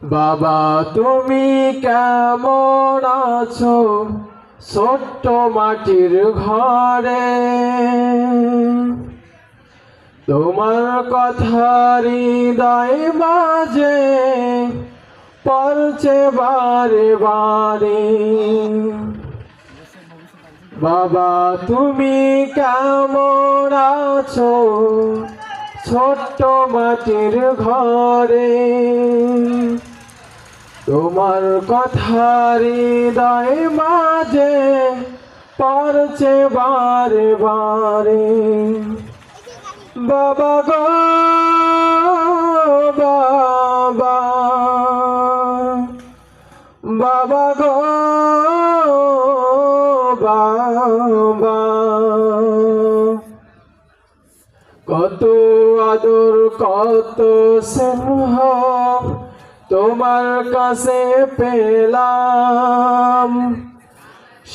বাবা তুমি কেমন আছো ছোট্ট মাটির ঘরে? তোমার কথা হৃদয় মাঝে পড়ছে বারে বারে। বাবা তুমি কেমন আছো ছোট্ট মাটির ঘরে? তোমার কথা হৃদয় মাঝে পড়ছে বারে বারে। বাবা গো বাবা, বাবা গো বাবা, কত আদর কত স্নেহ তোমার কাছে পেলাম,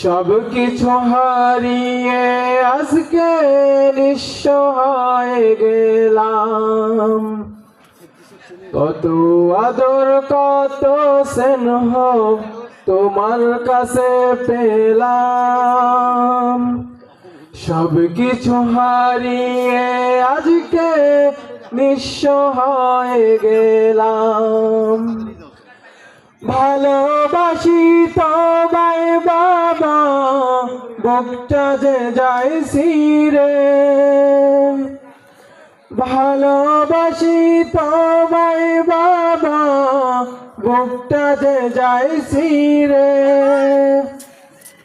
সব কিছু হারিয়ে আজকে নিঃস্ব হয়ে গেলাম। কত আদর কত স্নেহ তোমার কাছে পেলাম, সব কিছু হারিয়ে আজকে নিঃস্ব হয়ে গেলাম। ভালোবাসি তোমায় বাবা, বুকটা যে যায় ছিঁড়ে। ভালোবাসি তোমায় বাবা, বুকটা যে যায় ছিঁড়ে।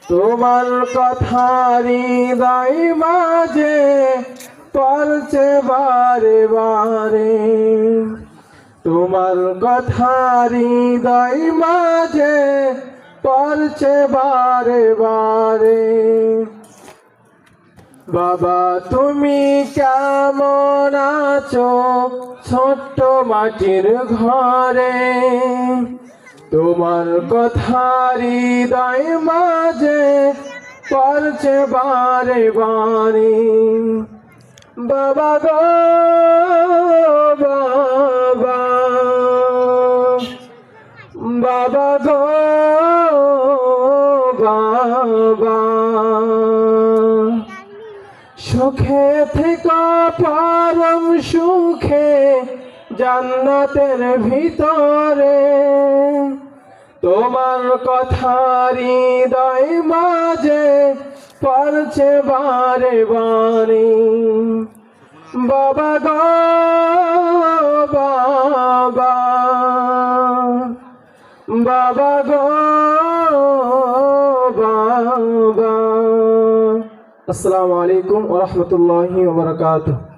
তোমার কথা হৃদয় মাঝে পড়ছে বারে বারে। তোমার কথা হৃদয় মাঝে পড়ছে বারে বারে। বাবা তুমি কেমন আছো ছোট্ট মাটির ঘরে? তোমার কথা হৃদয় মাঝে পড়ছে বারে বারে। বাবা গো বাবা, বাবা গো বাবা, সুখে থেকে পরম সুখে জান্নাতের ভিতরে। তোমার কথা হৃদয় মাঝে পড়ছে বারে বারে। বাবা গো বাবা, বাবা গো বাবা। আসসালামু আলাইকুম ওয়া রাহমাতুল্লাহি ওয়া বারাকাতুহু।